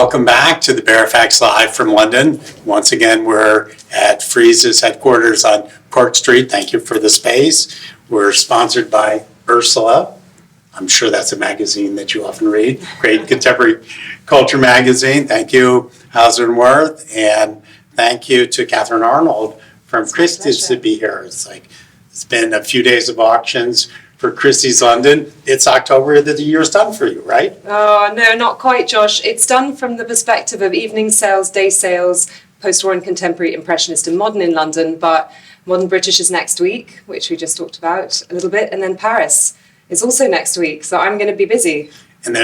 Welcome back to the Baer Faxt Live from London. Once again, we're at Frieze's headquarters on Cork Street. Thank you for the space. We're sponsored by Ursula. I'm sure that's a magazine that you often read. Great contemporary culture magazine. Thank you, Hauser & Wirth. And thank you to Katharine Arnold from Christie to be here. It's been a few days of auctions for Frieze London. It's October, the year's done for you, right? Oh, no, not quite, Josh. It's done from the perspective of evening sales, day sales, post-war and contemporary impressionist and modern in London, but modern British is next week, which we just talked about a little bit, and then Paris is also next week, so I'm going to be busy. And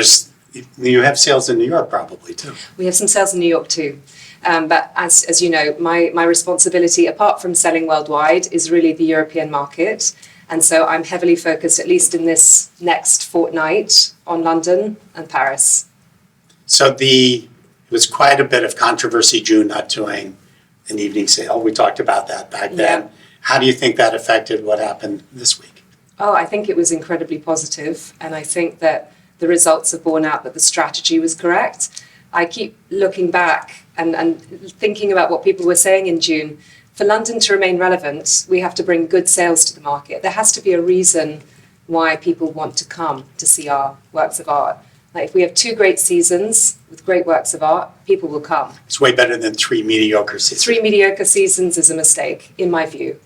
you have sales in New York probably too. We have some sales in New York too. But as you know, my responsibility, apart from selling worldwide, is really the European market. And so I'm heavily focused, at least in this next fortnight, on London and Paris. So it was quite a bit of controversy, June, not doing an evening sale. We talked about that back then. Yeah. How do you think that affected what happened this week? Oh, I think it was incredibly positive. And I think that the results have borne out that the strategy was correct. I keep looking back and thinking about what people were saying in June. For London to remain relevant, we have to bring good sales to the market. There has to be a reason why people want to come to see our works of art. Like if we have 2 great seasons with great works of art, people will come. It's way better than 3 mediocre seasons. 3 mediocre seasons is a mistake, in my view,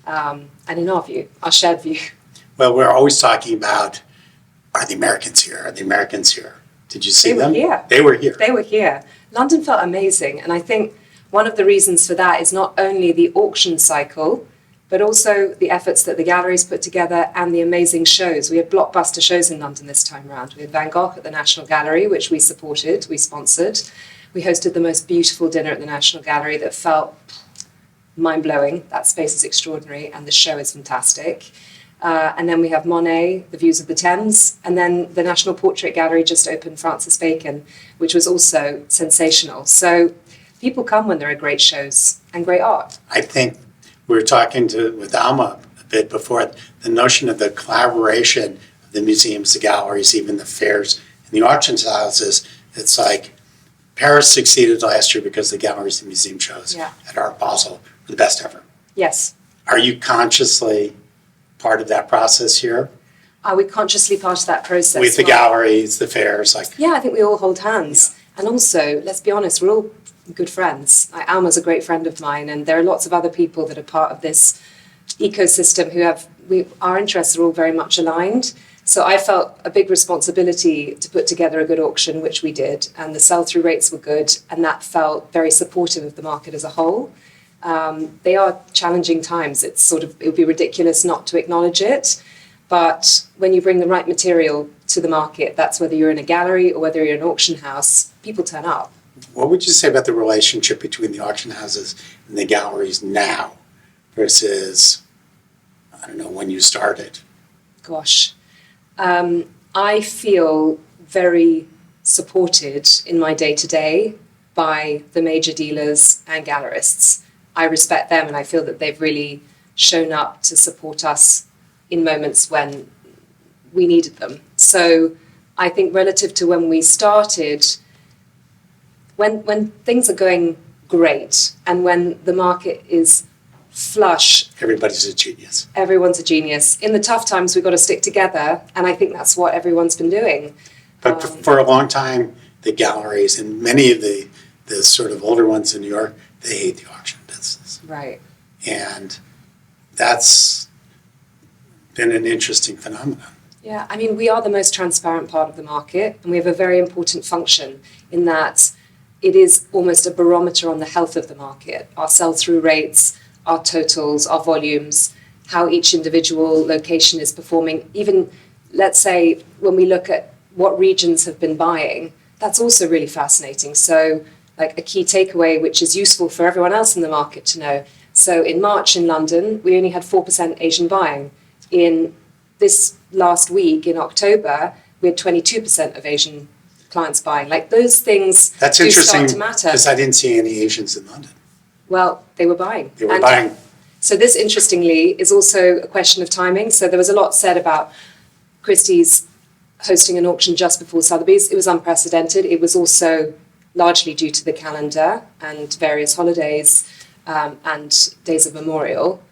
and in our view, our shared view. Well, we're always talking about, are the Americans here? Are the Americans here? Did you see them? They were here. They were here. London felt amazing, and I think one of the reasons for that is not only the auction cycle, but also the efforts that the galleries put together and the amazing shows. We had blockbuster shows in London this time around. We had Van Gogh at the National Gallery, which we supported, we sponsored. We hosted the most beautiful dinner at the National Gallery that felt mind-blowing. That space is extraordinary and the show is fantastic. And then we have Monet, The Views of the Thames, and then the National Portrait Gallery just opened Francis Bacon, which was also sensational. So people come when there are great shows and great art. I think we were talking with Alma a bit before, the notion of the collaboration of the museums, the galleries, even the fairs, and the auction houses. It's like Paris succeeded last year because the galleries and museum shows at Art Basel were the best ever. Yes. Are you consciously part of that process here? Are we consciously part of that process? With the galleries, the fairs? Yeah, I think we all hold hands. Yeah. And also, let's be honest, we're all good friends. Alma's a great friend of mine, and there are lots of other people that are part of this ecosystem who our interests are all very much aligned. So I felt a big responsibility to put together a good auction, which we did, and the sell-through rates were good, and that felt very supportive of the market as a whole. They are challenging times. It would be ridiculous not to acknowledge it. But when you bring the right material to the market, that's whether you're in a gallery or whether you're in an auction house, people turn up. What would you say about the relationship between the auction houses and the galleries now versus, I don't know, when you started? Gosh, I feel very supported in my day-to-day by the major dealers and gallerists. I respect them, and I feel that they've really shown up to support us in moments when we needed them. So I think relative to when we started, when things are going great and when the market is flush, everybody's a genius. Everyone's a genius. In the tough times, we've got to stick together, and I think that's what everyone's been doing. But for a long time, the galleries and many of the sort of older ones in New York, they hate the auction business. Right. And that's been an interesting phenomenon. Yeah, I mean, we are the most transparent part of the market, and we have a very important function in that it is almost a barometer on the health of the market. Our sell-through rates, our totals, our volumes, how each individual location is performing. Even, let's say, when we look at what regions have been buying, that's also really fascinating. So, like a key takeaway, which is useful for everyone else in the market to know. So in March in London, we only had 4% Asian buying. In this last week, in October, we had 22% of Asian clients buying. Like those things That's do interesting, start to matter. Because I didn't see any Asians in London. Well, they were buying. They were buying. So this, interestingly, is also a question of timing. So there was a lot said about Christie's hosting an auction just before Sotheby's. It was unprecedented. It was also largely due to the calendar and various holidays and days of memorial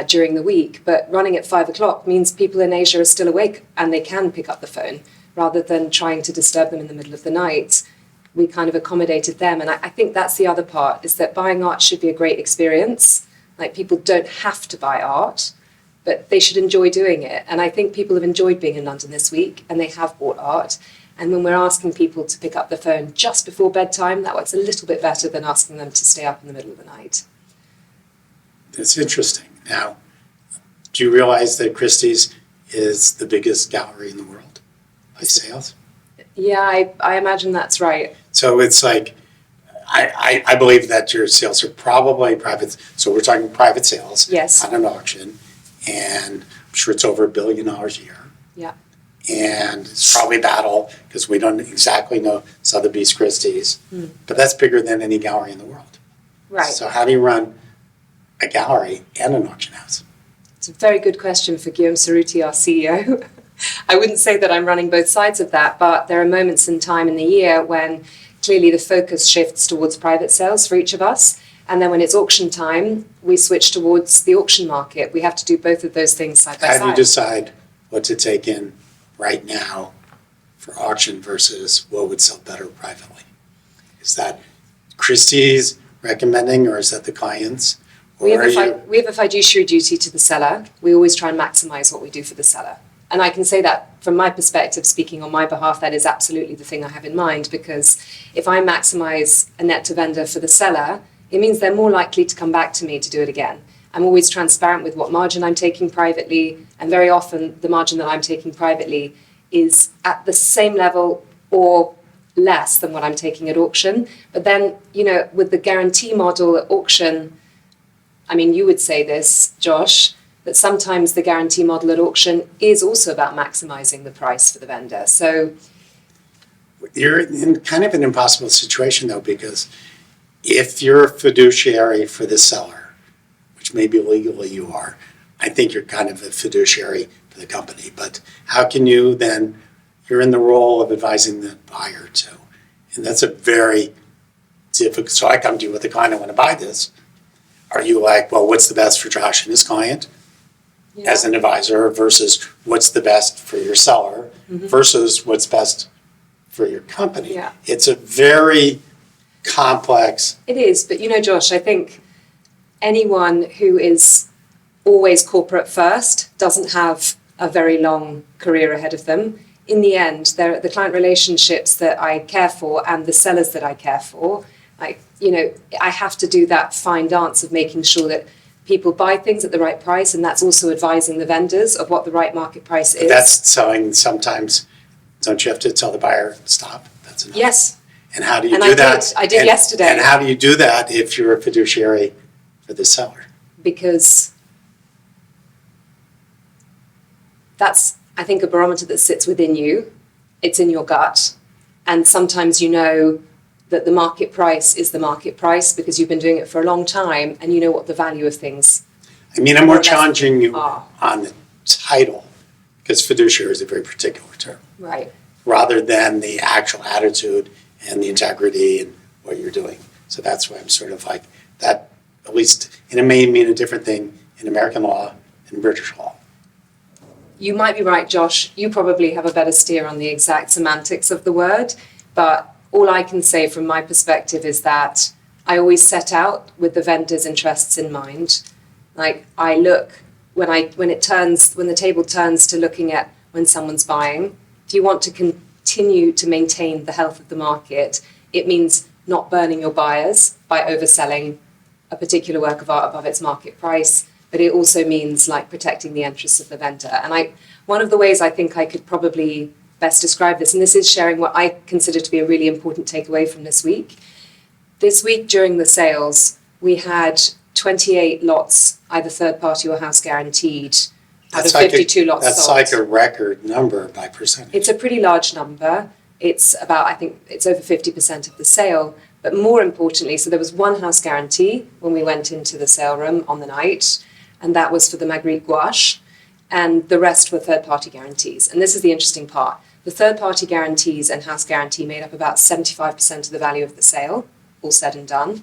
during the week. But running at 5 o'clock means people in Asia are still awake and they can pick up the phone rather than trying to disturb them in the middle of the night. We kind of accommodated them. And I think that's the other part, is that buying art should be a great experience. Like, people don't have to buy art, but they should enjoy doing it. And I think people have enjoyed being in London this week, and they have bought art. And when we're asking people to pick up the phone just before bedtime, that works a little bit better than asking them to stay up in the middle of the night. That's interesting. Now, do you realize that Christie's is the biggest gallery in the world by sales? Yeah, I imagine that's right. So it's like, I believe that your sales are probably private. So we're talking private sales. Yes. On an auction. And I'm sure it's over $1 billion a year. Yeah. And it's probably a battle because we don't exactly know Sotheby's, Christie's. But that's bigger than any gallery in the world. Right. So how do you run a gallery and an auction house? It's a very good question for Guillaume Cerruti, our CEO. I wouldn't say that I'm running both sides of that, but there are moments in time in the year when clearly the focus shifts towards private sales for each of us. And then when it's auction time, we switch towards the auction market. We have to do both of those things side by side. How do you decide what to take in right now for auction versus what would sell better privately? Is that Christie's recommending, or is that the clients? We have a fiduciary duty to the seller. We always try and maximize what we do for the seller. And I can say that from my perspective, speaking on my behalf, that is absolutely the thing I have in mind, because if I maximize a net to vendor for the seller, it means they're more likely to come back to me to do it again. I'm always transparent with what margin I'm taking privately, and very often the margin that I'm taking privately is at the same level or less than what I'm taking at auction. But then, with the guarantee model at auction, I mean, you would say this, Josh, that sometimes the guarantee model at auction is also about maximizing the price for the vendor. So you're in kind of an impossible situation, though, because if you're a fiduciary for the seller, which maybe legally you are, I think you're kind of a fiduciary for the company. But how can you then, you're in the role of advising the buyer too. And that's a very difficult, so I come to you with a client, I want to buy this. Are you like, well, what's the best for Josh and his client as an advisor versus what's the best for your seller versus what's best for your company? Yeah. It's a very complex. It is, but Josh, I think anyone who is always corporate first doesn't have a very long career ahead of them. In the end, the client relationships that I care for and the sellers that I care for, I have to do that fine dance of making sure that people buy things at the right price, and that's also advising the vendors of what the right market price is. That's selling sometimes. Don't you have to tell the buyer, stop, that's enough? Yes. And how do you do that? I did yesterday. And how do you do that if you're a fiduciary for the seller? Because that's, I think, a barometer that sits within you. It's in your gut. And sometimes that the market price is the market price because you've been doing it for a long time and you know what the value of things I mean, I'm more challenging you on the title, because fiduciary is a very particular term. Right. Rather than the actual attitude and the integrity and what you're doing. So that's why I'm sort of like that, at least, and it may mean a different thing in American law and British law. You might be right, Josh. You probably have a better steer on the exact semantics of the word, but all I can say from my perspective is that I always set out with the vendor's interests in mind. Like, I look when the table turns to looking at when someone's buying. If you want to continue to maintain the health of the market, it means not burning your buyers by overselling a particular work of art above its market price, but it also means protecting the interests of the vendor. And one of the ways I think I could probably best describe this, and this is sharing what I consider to be a really important takeaway from this week. This week during the sales, we had 28 lots, either third party or house guaranteed, out of 52 lots that's sold. That's like a record number by percentage. It's a pretty large number. It's about, I think, it's over 50% of the sale. But more importantly, so there was one house guarantee when we went into the sale room on the night, and that was for the Magritte gouache, and the rest were third-party guarantees. And this is the interesting part. the third-party guarantees and house guarantee made up about 75% of the value of the sale, all said and done.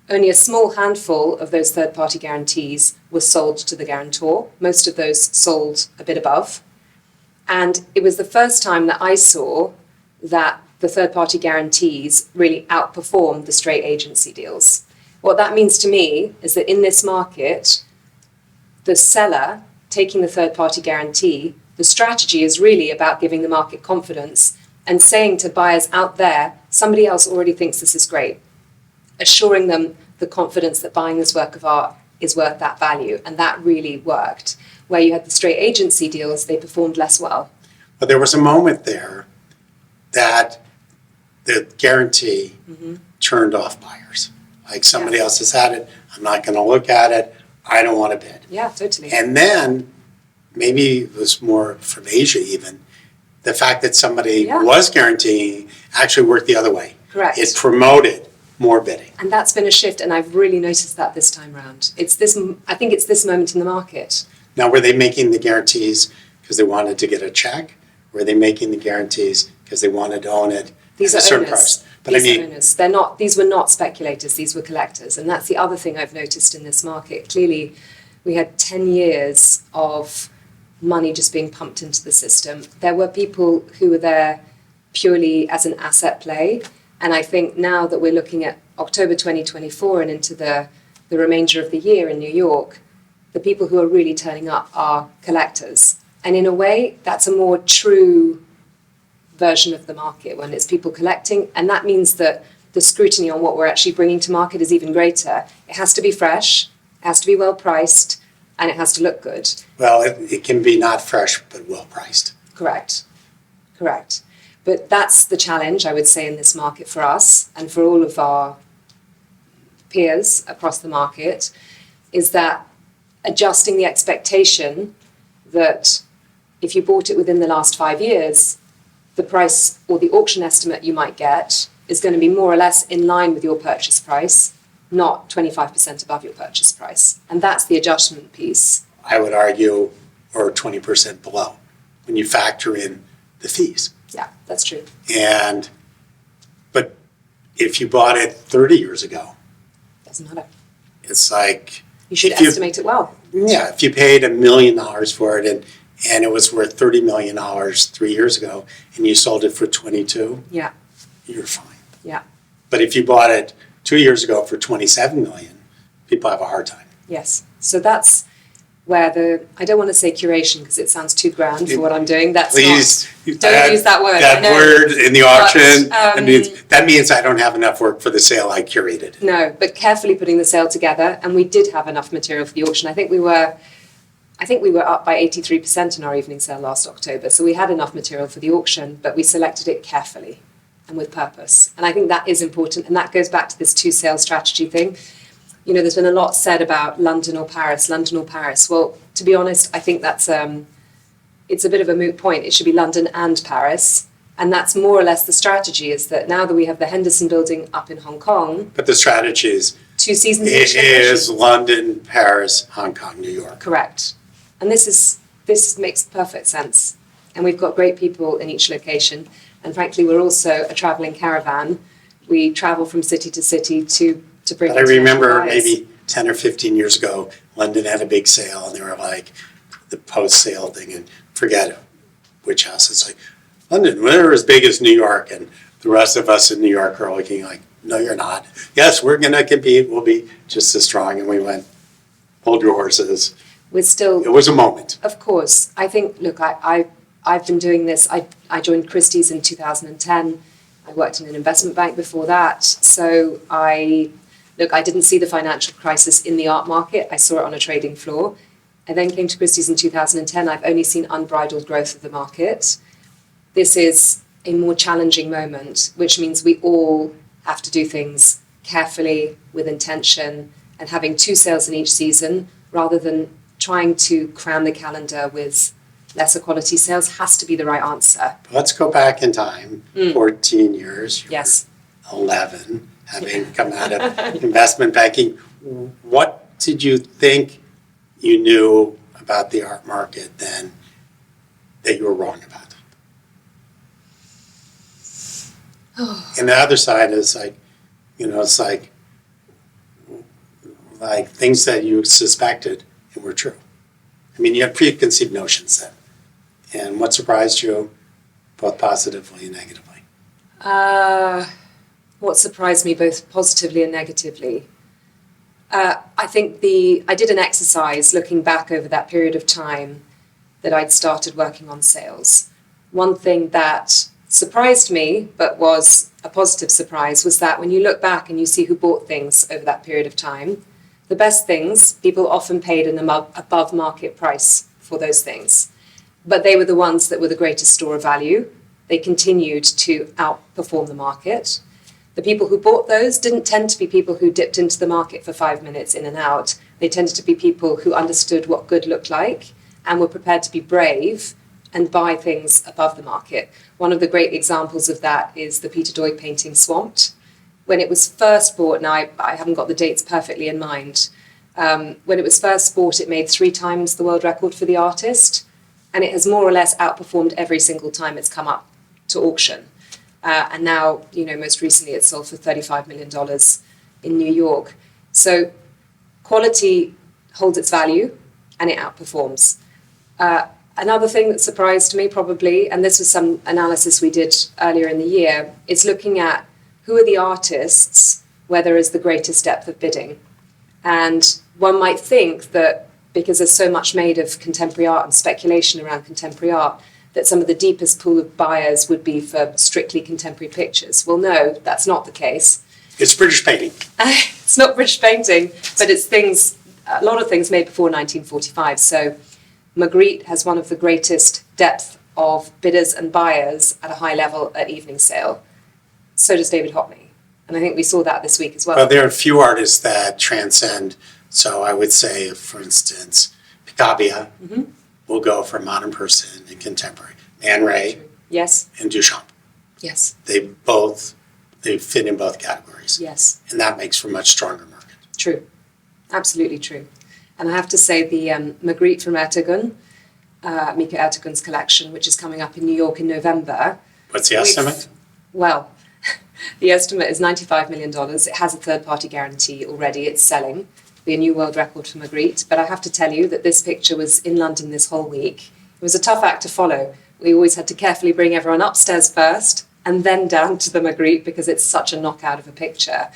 Only a small handful of those third-party guarantees were sold to the guarantor. Most of those sold a bit above. And it was the first time that I saw that the third-party guarantees really outperformed the straight agency deals. What that means to me is that in this market, the seller taking the third-party guarantee, the strategy is really about giving the market confidence and saying to buyers out there, somebody else already thinks this is great, assuring them the confidence that buying this work of art is worth that value. And that really worked. Where you had the straight agency deals, they performed less well. But there was a moment there that the guarantee turned off buyers. Like somebody else has had it, I'm not going to look at it, I don't want to bid. Yeah, totally. And then, maybe it was more from Asia even, the fact that somebody was guaranteeing actually worked the other way. Correct. It promoted more bidding. And that's been a shift, and I've really noticed that this time round. I think it's this moment in the market. Now, were they making the guarantees because they wanted to get a check? Were they making the guarantees because they wanted to own it These at a are certain owners. price? But These I mean, are owners. These were not speculators, these were collectors. And that's the other thing I've noticed in this market. Clearly, we had 10 years of money just being pumped into the system. There were people who were there purely as an asset play. And I think now that we're looking at October 2024 and into the remainder of the year in New York, the people who are really turning up are collectors. And in a way, that's a more true version of the market when it's people collecting. And that means that the scrutiny on what we're actually bringing to market is even greater. It has to be fresh, it has to be well priced, and it has to look good. well, it can be not fresh, but well priced. Correct. But that's the challenge, I would say, in this market for us and for all of our peers across the market, is that adjusting the expectation that if you bought it within the last 5 years, the price or the auction estimate you might get is going to be more or less in line with your purchase price, not 25% above your purchase price. And that's the adjustment piece. I would argue, or 20% below, when you factor in the fees. Yeah, that's true. But if you bought it 30 years ago, Doesn't matter. it's like, You should If you- estimate it well. yeah, if you paid $1 million for it and it was worth $30 million 3 years ago and you sold it for 22, Yeah, you're fine. yeah, But if you bought it 2 years ago for 27 million, people have a hard time. yes. So that's where I don't want to say curation because it sounds too grand for what I'm doing. That's Please, don't use that word. I That know. word in the auction, But, that means I don't have enough work for the sale I curated. No, but carefully putting the sale together, and we did have enough material for the auction. I think we were up by 83% in our evening sale last October, so we had enough material for the auction, but we selected it carefully and with purpose. And I think that is important, and that goes back to this two-sale strategy thing. You know, there's been a lot said about London or Paris. Well, to be honest, I think that's it's a bit of a moot point. It should be London and Paris. And that's more or less the strategy, is that now that we have the Henderson building up in Hong Kong, But the strategy is, 2 seasons it each location. is London, Paris, Hong Kong, New York. Correct. And this makes perfect sense. And we've got great people in each location. And frankly, we're also a travelling caravan. We travel from city to city to bring But I international remember buyers. maybe 10 or 15 years ago, London had a big sale and they were like, the post-sale thing, and forget which house. It's like, London, we're as big as New York, and the rest of us in New York are looking like, no, you're not. Yes, we're going to compete. We'll be just as strong. And we went, hold your horses. We're still, It was a moment. of course. I think, look, I've been doing this. I joined Christie's in 2010. I worked in an investment bank before that. So I didn't see the financial crisis in the art market. I saw it on a trading floor. I then came to Christie's in 2010. I've only seen unbridled growth of the market. This is a more challenging moment, which means we all have to do things carefully, with intention, and having 2 sales in each season, rather than trying to cram the calendar with lesser quality sales, has to be the right answer. Let's go back in time, 14 years. Yes. 11, having come out of investment banking. What did you think you knew about the art market then that you were wrong about? and the other side is like, it's like things that you suspected and were true. I mean, you have preconceived notions then. And what surprised you, both positively and negatively? What surprised me both positively and negatively? I think I did an exercise looking back over that period of time that I'd started working on sales. One thing that surprised me, but was a positive surprise, was that when you look back and you see who bought things over that period of time, the best things, people often paid an above market price for those things. But they were the ones that were the greatest store of value. They continued to outperform the market. The people who bought those didn't tend to be people who dipped into the market for 5 minutes in and out. They tended to be people who understood what good looked like and were prepared to be brave and buy things above the market. One of the great examples of that is the Peter Doig painting Swamped. When it was first bought, now I haven't got the dates perfectly in mind, when it was first bought, it made 3 times the world record for the artist, and it has more or less outperformed every single time it's come up to auction. And now, most recently it sold for $35 million in New York. So quality holds its value and it outperforms. Another thing that surprised me probably, and this was some analysis we did earlier in the year, is looking at who are the artists where there is the greatest depth of bidding. And one might think that because there's so much made of contemporary art and speculation around contemporary art, that some of the deepest pool of buyers would be for strictly contemporary pictures. Well, no, that's not the case. It's British painting. It's not British painting, but it's a lot of things made before 1945. So Magritte has one of the greatest depth of bidders and buyers at a high level at evening sale. So does David Hockney. And I think we saw that this week as well. Well, there are a few artists that transcend. So I would say, for instance, Picabia will go for modern person and contemporary. Man Ray Yes. and Duchamp. Yes. They fit in both categories. Yes. And that makes for a much stronger market. True. Absolutely true. And I have to say the Magritte from Ertegun, Mika Ertegun's collection, which is coming up in New York in November. What's the estimate? Well, the estimate is $95 million. It has a third-party guarantee already. It's selling. It'll be a new world record for Magritte. But I have to tell you that this picture was in London this whole week. It was a tough act to follow. We always had to carefully bring everyone upstairs first and then down to the Magritte because it's such a knockout of a picture.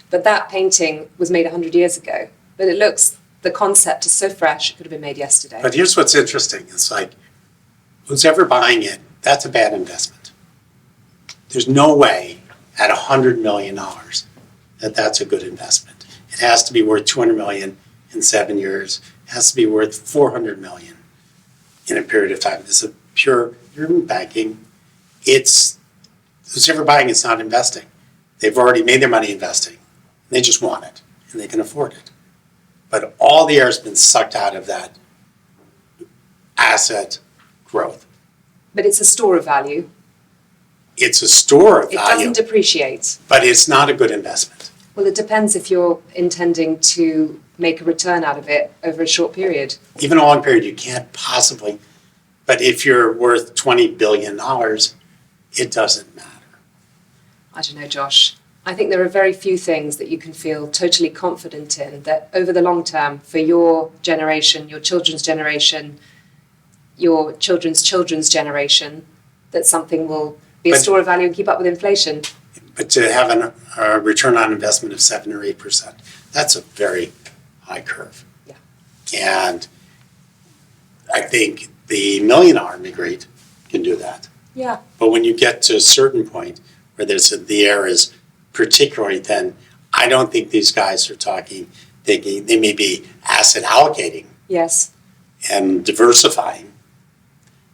But that painting was made 100 years ago. But it looks, the concept is so fresh, it could have been made yesterday. But here's what's interesting. It's like, who's ever buying it, that's a bad investment. There's no way at $100 million that that's a good investment. It has to be worth $200 million in 7 years. It has to be worth $400 million in a period of time. It's a pure banking. It's, who's ever buying it's not investing. They've already made their money investing. They just want it, and they can afford it. But all the air has been sucked out of that asset growth. But it's a store of value. It's a store of It value, doesn't depreciate. but it's not a good investment. Well, it depends if you're intending to make a return out of it over a short period. Even a long period, you can't possibly. But if you're worth $20 billion, it doesn't matter. I don't know, Josh. I think there are very few things that you can feel totally confident in that over the long term, for your generation, your children's generation, your children's children's generation, that something will be a store of value and keep up with inflation. But to have a return on investment of 7 or 8%, that's a very high curve. Yeah. And I think the $1 million Magritte can do that. Yeah. But when you get to a certain point where the air is particularly thin, I don't think these guys are thinking they may be asset allocating Yes. and diversifying,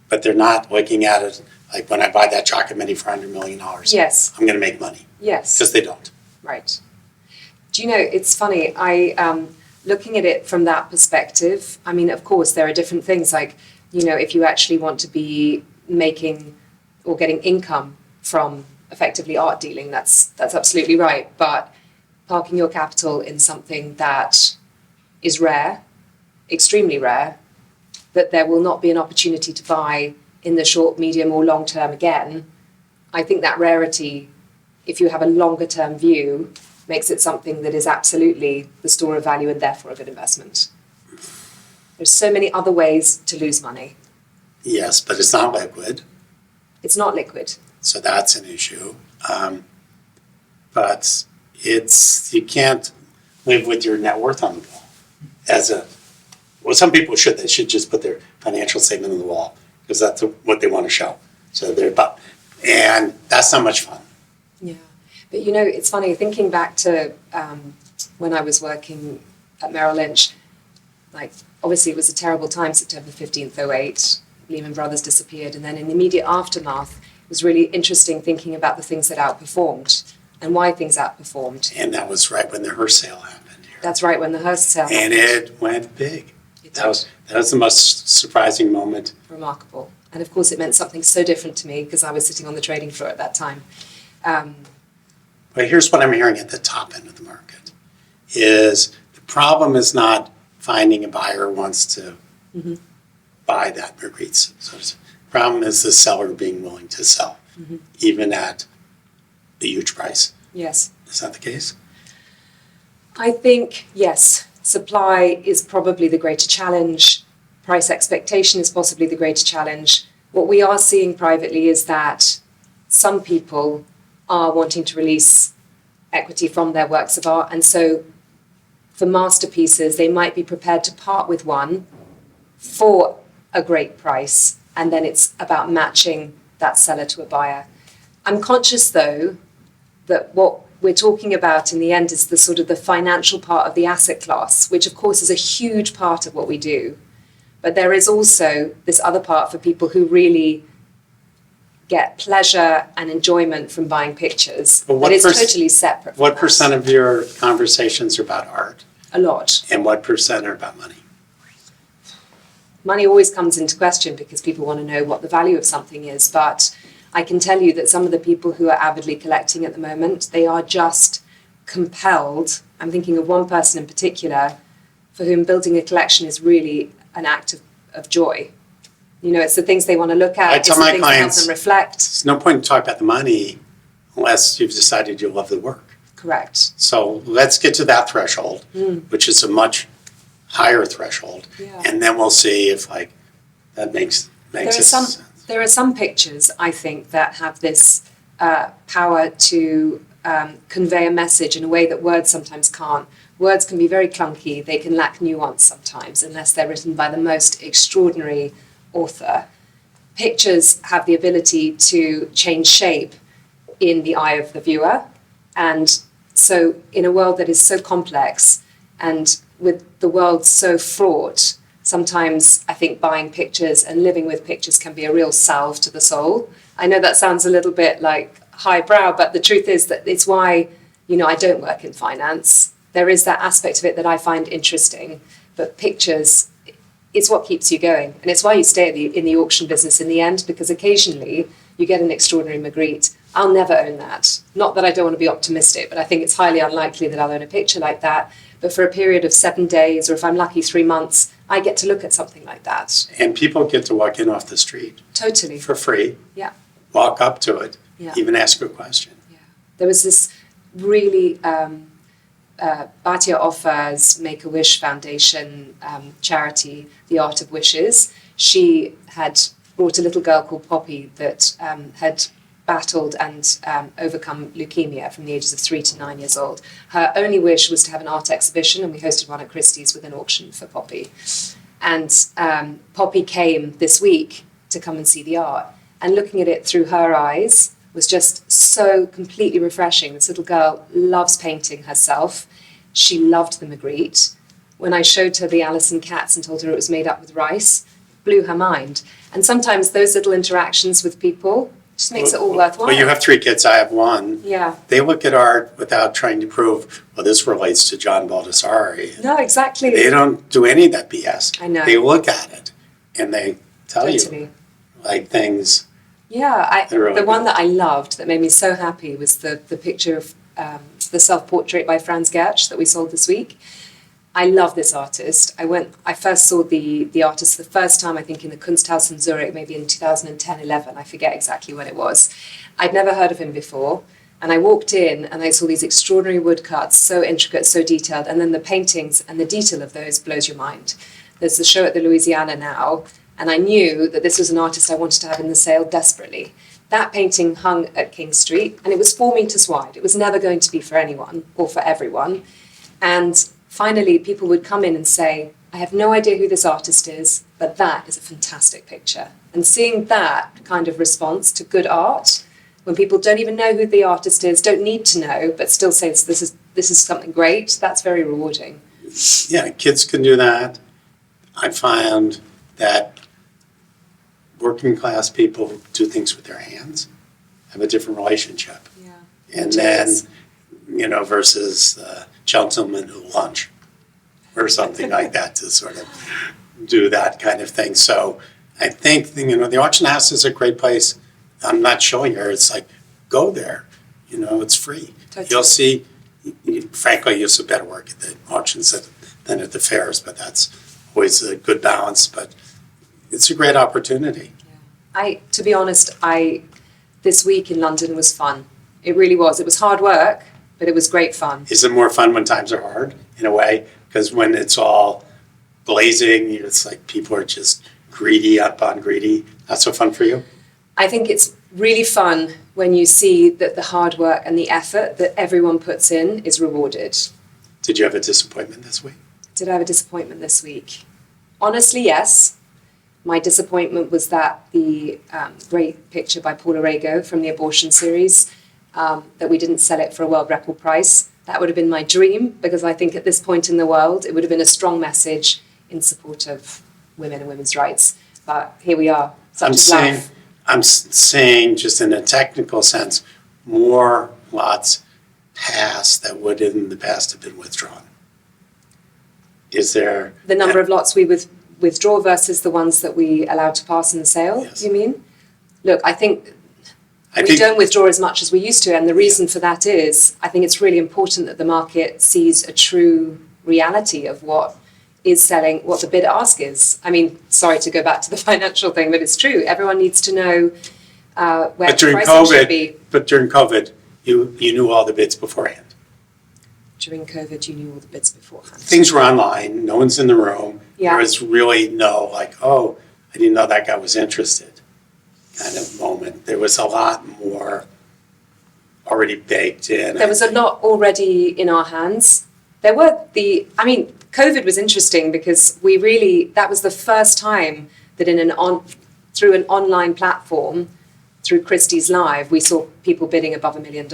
but they're not looking at it like when I buy that chocolate mini for $100 million, Yes. I'm going to make money. Yes. Because they don't. Right. Do you know, it's funny, looking at it from that perspective, I mean, of course, there are different things like, if you actually want to be making or getting income from effectively art dealing, that's absolutely right. But parking your capital in something that is rare, extremely rare, that there will not be an opportunity to buy in the short, medium or long term again, I think that rarity if you have a longer term view, makes it something that is absolutely the store of value and therefore a good investment. There's so many other ways to lose money. Yes, but it's not liquid, It's not liquid. so that's an issue. But you can't live with your net worth on the wall. Well, some people should. They should just put their financial statement on the wall because that's what they want to show. So and that's not much fun. Yeah, but it's funny thinking back to when I was working at Merrill Lynch. Like, obviously, it was a terrible time, September 15th, 08. Lehman Brothers disappeared, and then in the immediate aftermath, it was really interesting thinking about the things that outperformed and why things outperformed. And that was right when the Hearst sale happened here. That's right, when the Hearst sale happened. And it went big. That was the most surprising moment. Remarkable. And of course, it meant something so different to me because I was sitting on the trading floor at that time. But here's what I'm hearing at the top end of the market is the problem is not finding a buyer who wants to buy that Marguerite. So the problem is the seller being willing to sell, even at a huge price. Yes. Is that the case? I think, yes, supply is probably the greater challenge. Price expectation is possibly the greater challenge. What we are seeing privately is that some people are wanting to release equity from their works of art. And so for masterpieces, they might be prepared to part with one for a great price. And then it's about matching that seller to a buyer. I'm conscious, though, that what we're talking about in the end is the sort of the financial part of the asset class, which of course is a huge part of what we do. But there is also this other part for people who really get pleasure and enjoyment from buying pictures that is totally separate. What percent of your conversations are about art? A lot. And what percent are about money? Money always comes into question because people want to know what the value of something is. But I can tell you that some of the people who are avidly collecting at the moment, they are just compelled. I'm thinking of one person in particular for whom building a collection is really an act of joy. It's the things they want to look at. I tell my clients, help them reflect. There's no point in talking about the money unless you've decided you love the work. Correct. So let's get to that threshold, which is a much higher threshold. Yeah. And then we'll see if that makes sense. There are some pictures, I think, that have this power to convey a message in a way that words sometimes can't. Words can be very clunky. They can lack nuance sometimes, unless they're written by the most extraordinary author. Pictures have the ability to change shape in the eye of the viewer. And so in a world that is so complex and with the world so fraught, sometimes I think buying pictures and living with pictures can be a real salve to the soul. I know that sounds a little bit like highbrow, but the truth is that it's why, I don't work in finance. There is that aspect of it that I find interesting, but pictures, it's what keeps you going. And it's why you stay in the auction business in the end, because occasionally you get an extraordinary Magritte. I'll never own that. Not that I don't want to be optimistic, but I think it's highly unlikely that I'll own a picture like that. But for a period of 7 days, or if I'm lucky 3 months, I get to look at something like that. And people get to walk in off the street. Totally. For free. Yeah. Walk up to it. Yeah. Even ask a question. Yeah. There was this really Batia Offer's Make-A-Wish Foundation charity, The Art of Wishes. She had brought a little girl called Poppy that had battled and overcome leukemia from the ages of 3 to 9 years old. Her only wish was to have an art exhibition, and we hosted one at Christie's with an auction for Poppy. And Poppy came this week to come and see the art. And looking at it through her eyes was just so completely refreshing. This little girl loves painting herself. She loved the Magritte. When I showed her the Alison cats and told her it was made up with rice, it blew her mind. And sometimes those little interactions with people just makes it all worthwhile. Well, you have 3 kids, I have 1. Yeah. They look at art without trying to prove, well, this relates to John Baldessari. No, exactly. They don't do any of that BS. I know. They look at it and they tell Totally. you things. Yeah, Really the one good. that I loved that made me so happy was the picture of the self-portrait by Franz Gertsch that we sold this week. I love this artist. I first saw the artist the first time, I think, in the Kunsthaus in Zurich, maybe in 2010-11. I forget exactly when it was. I'd never heard of him before. And I walked in and I saw these extraordinary woodcuts, so intricate, so detailed, and then the paintings and the detail of those blows your mind. There's the show at the Louisiana now, and I knew that this was an artist I wanted to have in the sale desperately. That painting hung at King Street, and it was 4 meters wide. It was never going to be for anyone or for everyone. And finally, people would come in and say, I have no idea who this artist is, but that is a fantastic picture. And seeing that kind of response to good art, when people don't even know who the artist is, don't need to know, but still say this is something great, that's very rewarding. Yeah, kids can do that. I found that working class people do things with their hands, have a different relationship. Yeah. And then, versus the gentleman who lunch or something like that to sort of do that kind of thing. So I think, the auction house is a great place. I'm not showing her. It's like, go there. It's free. Totally. You'll see, frankly, you'll see better work at the auctions than at the fairs, but that's always a good balance. But it's a great opportunity. Yeah. To be honest, this week in London was fun. It really was. It was hard work, but it was great fun. Is it more fun when times are hard, in a way? Because when it's all blazing, it's like people are just greedy upon greedy. Not so fun for you? I think it's really fun when you see that the hard work and the effort that everyone puts in is rewarded. Did you have a disappointment this week? Did I have a disappointment this week? Honestly, yes. My disappointment was that the great picture by Paula Rego from the abortion series, that we didn't sell it for a world record price. That would have been my dream, because I think at this point in the world, it would have been a strong message in support of women and women's rights. But here we are, such is life. I'm saying, just in a technical sense, more lots passed that would in the past have been withdrawn. Is there... The number of lots we withdraw versus the ones that we allowed to pass in the sale, Yes. you mean? Look, I think we don't withdraw as much as we used to, and the reason for that is I think it's really important that the market sees a true reality of what is selling, what the bid ask is. I mean, sorry to go back to the financial thing, but it's true. Everyone needs to know where the pricing should be. But during COVID, you knew all the bids beforehand. During COVID, you knew all the bids beforehand. Things were online, no one's in the room. Yeah. There was really no, I didn't know that guy was interested kind of moment. There was a lot more already baked in. There was a lot already in our hands. COVID was interesting because that was the first time that through an online platform, through Christie's Live, we saw people bidding above $1 million.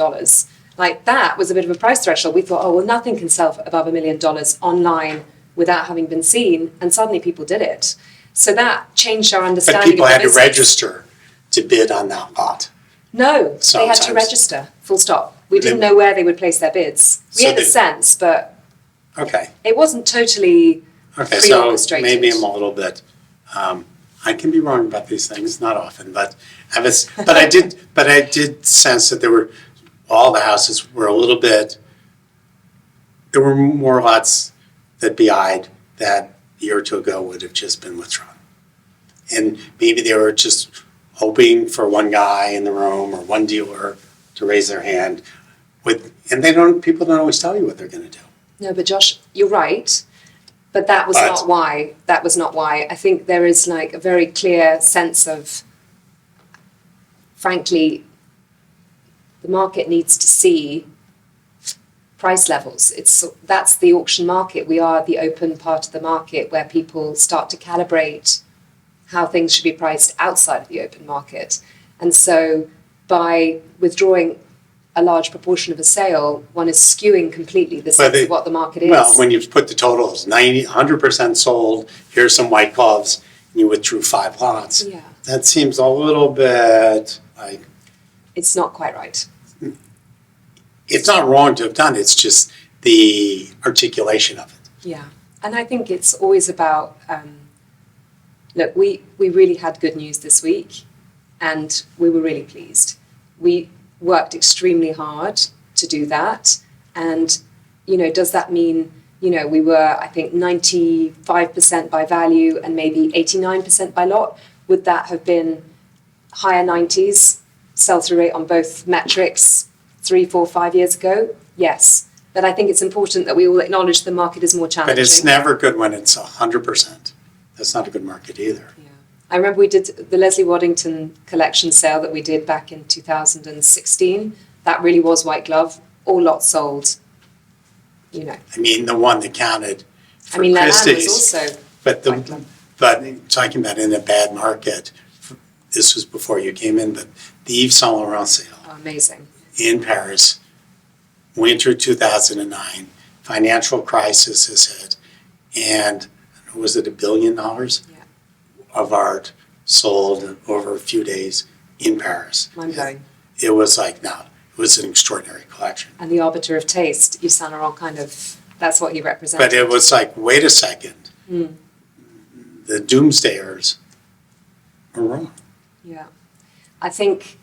Like, that was a bit of a price threshold. We thought, nothing can sell for above $1 million online without having been seen, and suddenly people did it. So that changed our understanding. But people of the had to business. register to bid on that lot. No, Sometimes. they had to register, full stop. We didn't know where they would place their bids. We had a sense, but Okay. it wasn't totally So maybe I'm a little bit, I can be wrong about these things, not often, but I did sense that all the houses were a little bit, there were more lots that BI'd that a year or two ago would have just been withdrawn. And maybe they were just hoping for one guy in the room or one dealer to raise their hand people don't always tell you what they're going to do. No, but Josh, you're right. But that was not why. That was not why. I think there is a very clear sense of, frankly, the market needs to see price levels. That's the auction market. We are the open part of the market where people start to calibrate how things should be priced outside of the open market. And so by withdrawing a large proportion of a sale, one is skewing completely the sense of what the market is. Well, when you put the totals, 100% sold, here's some white gloves, and you withdrew 5 lots. Yeah. That seems a little bit like... It's not quite right. It's not wrong to have done it, it's just the articulation of it. Yeah. And I think it's always about, look, we really had good news this week, and we were really pleased. We worked extremely hard to do that. And, does that mean, we were, I think, 95% by value and maybe 89% by lot? Would that have been higher 90s, sell-through rate on both metrics? 3, 4, 5 years ago? Yes. But I think it's important that we all acknowledge the market is more challenging. But it's never good when it's 100%. That's not a good market either. Yeah. I remember we did the Leslie Waddington collection sale that we did back in 2016. That really was white glove, all lots sold, you know. I mean, the one that counted for I mean, Christie's was also but talking about in a bad market, this was before you came in, but the Yves Saint Laurent sale. Oh, amazing. In Paris, winter 2009, financial crisis has hit, and was it $1 billion of art sold over a few days in Paris? Mind blowing. It was like, no, it was an extraordinary collection. And the arbiter of taste, Yves Saint Laurent, kind of, that's what he represented. But it was like, wait a second, the doomsdayers are wrong. Yeah. I think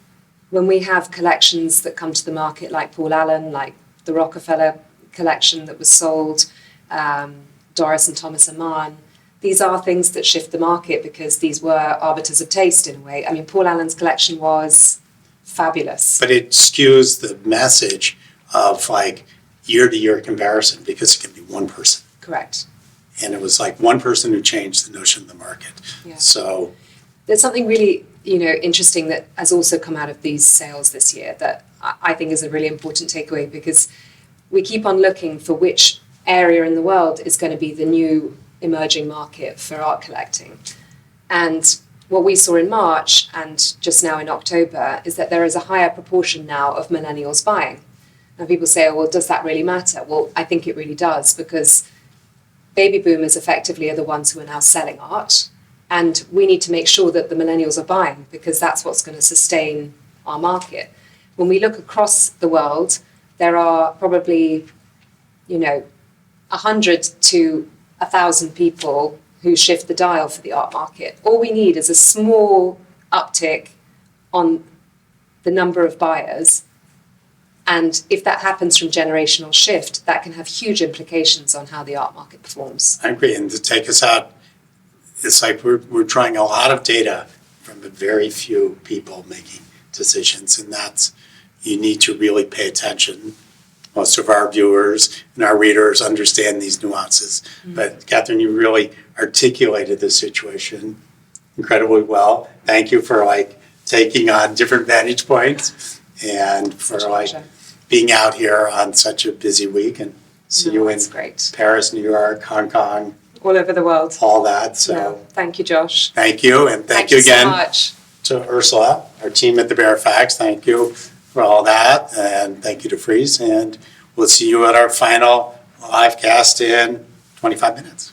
when we have collections that come to the market like Paul Allen, like the Rockefeller collection that was sold, Doris and Thomas and Mann, these are things that shift the market because these were arbiters of taste in a way. I mean, Paul Allen's collection was fabulous. But it skews the message of like year-to-year comparison because it can be one person. Correct. And it was like one person who changed the notion of the market. Yeah. So there's something really, you know, interesting that has also come out of these sales this year that I think is a really important takeaway because we keep on looking for which area in the world is going to be the new emerging market for art collecting. And what we saw in March and just now in October is that there is a higher proportion now of millennials buying. Now people say, oh, well, does that really matter? Well, I think it really does because baby boomers effectively are the ones who are now selling art. And we need to make sure that the millennials are buying because that's what's going to sustain our market. When we look across the world, there are probably, you know, 100 to 1,000 people who shift the dial for the art market. All we need is a small uptick on the number of buyers. And if that happens from generational shift, that can have huge implications on how the art market performs. I agree. And to take us out, it's like we're trying a lot of data from a very few people making decisions. And that's, you need to really pay attention. Most of our viewers and our readers understand these nuances. But Katharine, you really articulated the situation incredibly well. Thank you for like taking on different vantage points and for like being out here on such a busy week and see you in Paris, New York, Hong Kong. All over the world. All that. So thank you, Josh. Thank you. And thank you again so much to Ursula, our team at the Baer Faxt. Thank you for all that. And thank you to Frieze. And we'll see you at our final live cast in 25 minutes.